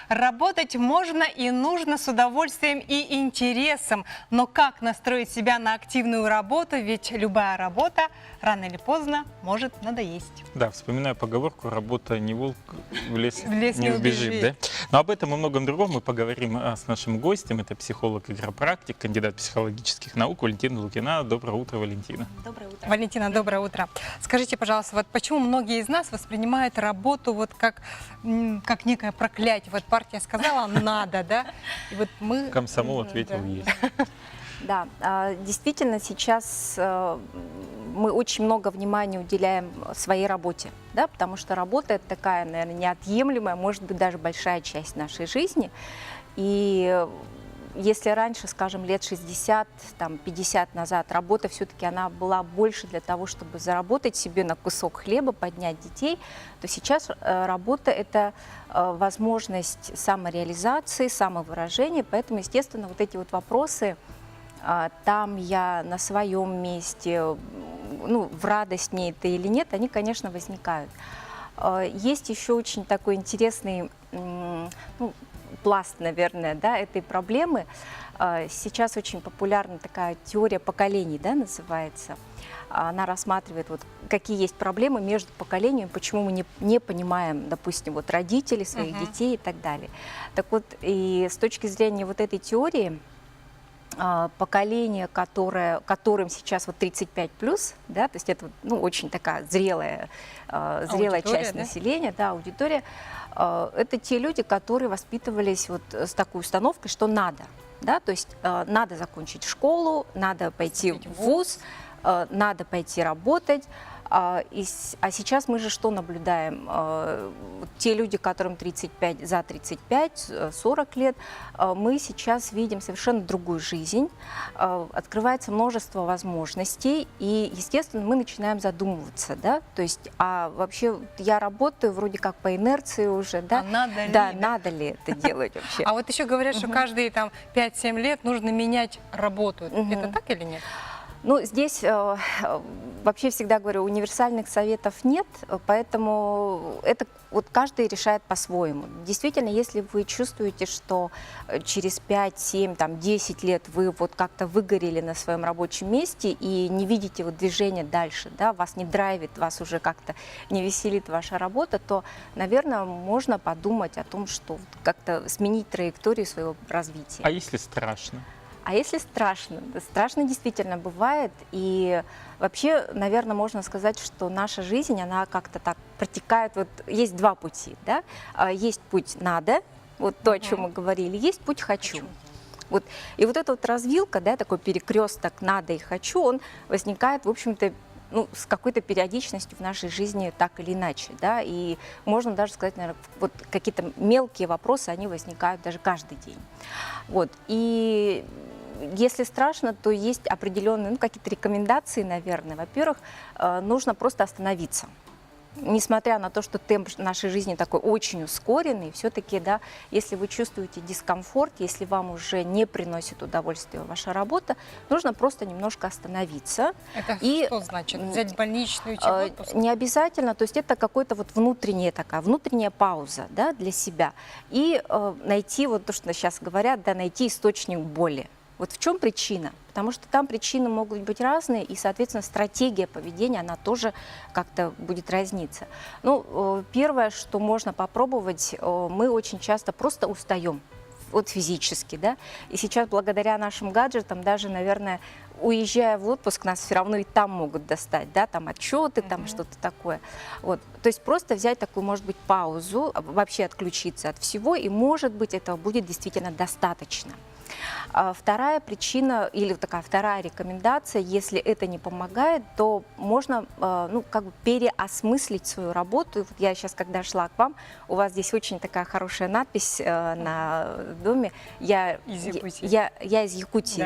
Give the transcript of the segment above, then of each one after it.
Работать можно и нужно с удовольствием и интересом, но как настроить себя на активную работу, ведь любая работа рано или поздно может надоесть. Да, вспоминаю поговорку: работа не волк, в лес не не убежит. убежит. Да? Но об этом и многом другом мы поговорим с нашим гостем. Это психолог и игропрактик, кандидат психологических наук Валентина Лукина. Доброе утро, Валентина. Доброе утро. Валентина, доброе утро. Скажите, пожалуйста, вот почему многие из нас воспринимают работу вот как некое проклятие? Вот партия сказала «надо», да? И вот мы... Комсомол ответил Да. «есть». Да, действительно, сейчас мы очень много внимания уделяем своей работе, да, потому что работа – это такая, наверное, неотъемлемая, может быть, даже большая часть нашей жизни. И если раньше, скажем, лет 60, там, 50 назад работа все-таки она была больше для того, чтобы заработать себе на кусок хлеба, поднять детей, то сейчас работа – это возможность самореализации, самовыражения, поэтому, естественно, вот эти вот вопросы – там я на своем месте, ну, в радость мне это или нет, они, конечно, возникают. Есть еще очень такой интересный пласт, наверное, да, этой проблемы. Сейчас очень популярна такая теория поколений, да, называется. Она рассматривает, вот, какие есть проблемы между поколениями, почему мы не понимаем, допустим, вот, родителей своих детей и так далее. Так вот, и с точки зрения вот этой теории, поколение, которым сейчас вот 35+, да, то есть это, ну, очень такая зрелая часть, да? Населения, да, аудитория, это те люди, которые воспитывались вот с такой установкой, что надо, да, то есть надо закончить школу, надо пойти в вуз, надо пойти работать. А сейчас мы же что наблюдаем? Те люди, которым 35, за 35-40 лет, мы сейчас видим совершенно другую жизнь. Открывается множество возможностей, и, естественно, мы начинаем задумываться, да? То есть, а вообще я работаю вроде как по инерции уже, да? Надо ли? Да, надо ли это делать вообще? А вот еще говорят, что каждые там 5-7 лет нужно менять работу. Это так или нет? Ну, здесь вообще всегда говорю, универсальных советов нет, поэтому это вот каждый решает по-своему. Действительно, если вы чувствуете, что через 5, 7, там, 10 лет вы вот как-то выгорели на своем рабочем месте и не видите вот движения дальше, да, вас не драйвит, вас уже как-то не веселит ваша работа, то, наверное, можно подумать о том, что как-то сменить траекторию своего развития. А если страшно? А если страшно? Страшно действительно бывает. И вообще, наверное, можно сказать, что наша жизнь, она как-то так протекает. Вот есть два пути, да? Есть путь «надо», вот то, о чем мы говорили, есть путь «хочу». Вот. И вот эта вот развилка, да, такой перекресток «надо» и «хочу», он возникает, в общем-то, ну, с какой-то периодичностью в нашей жизни так или иначе, да, и можно даже сказать, наверное, вот какие-то мелкие вопросы, они возникают даже каждый день. Вот. И если страшно, то есть определенные, ну, какие-то рекомендации, наверное. Во-первых, нужно просто остановиться. Несмотря на то, что темп нашей жизни такой очень ускоренный, все-таки, да, если вы чувствуете дискомфорт, если вам уже не приносит удовольствия ваша работа, нужно просто немножко остановиться. Это и, что значит? Взять больничную отпуск? Не обязательно, то есть это какой-то вот внутренняя пауза, да, для себя. И найти, вот то, что сейчас говорят, да, найти источник боли. Вот в чем причина? Потому что там причины могут быть разные, и, соответственно, стратегия поведения, она тоже как-то будет разниться. Ну, первое, что можно попробовать, мы очень часто просто устаем, вот физически, да, и сейчас благодаря нашим гаджетам даже, наверное, уезжая в отпуск, нас все равно и там могут достать, да, там отчеты, там что-то такое. Вот. То есть просто взять такую, может быть, паузу, вообще отключиться от всего, и, может быть, этого будет действительно достаточно. Вторая причина или такая вторая рекомендация, если это не помогает, то можно, ну, как бы переосмыслить свою работу. И вот я сейчас, когда шла к вам, у вас здесь очень такая хорошая надпись на доме. Я из Якутии,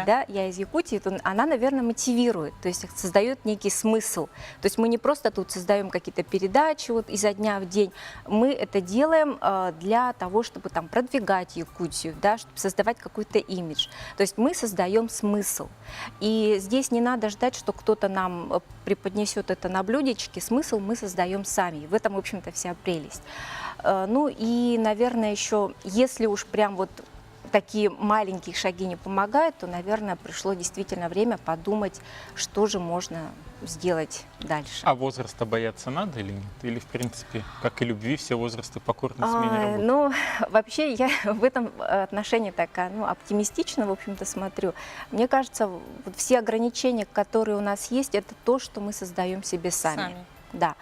да, я из Якутии. Она, наверное, мотивирует, то есть создает некий смысл. То есть мы не просто тут создаем какие-то передачи вот изо дня в день, мы это делаем для того, чтобы там продвигать Якутию, да, чтобы создавать какой-то имидж. имидж. То есть мы создаем смысл. И здесь не надо ждать, что кто-то нам преподнесет это на блюдечке. Смысл мы создаем сами. В этом, в общем-то, вся прелесть. Ну и, наверное, еще, если уж прям вот такие маленькие шаги не помогают, то, наверное, пришло действительно время подумать, что же можно сделать дальше. А возраста бояться надо или нет? Или, в принципе, как и любви, все возрасты покорны смене работы? Ну, вообще, я в этом отношении такая, оптимистично, в общем-то, смотрю. Мне кажется, вот все ограничения, которые у нас есть, это то, что мы создаем себе сами. Да.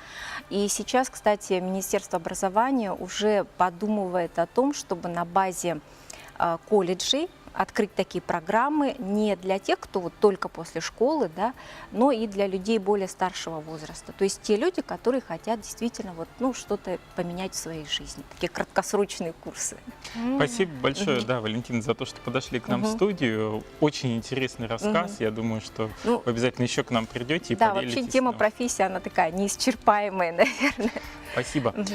И сейчас, кстати, Министерство образования уже подумывает о том, чтобы на базе колледжей открыть такие программы не для тех, кто вот только после школы, да, но и для людей более старшего возраста. То есть те люди, которые хотят действительно вот, что-то поменять в своей жизни. Такие краткосрочные курсы. Спасибо большое, да, Валентина, за то, что подошли к нам в студию. Очень интересный рассказ. Я думаю, что вы обязательно еще к нам придете и да, поделитесь. вообще тема профессии, она такая неисчерпаемая, наверное. Спасибо.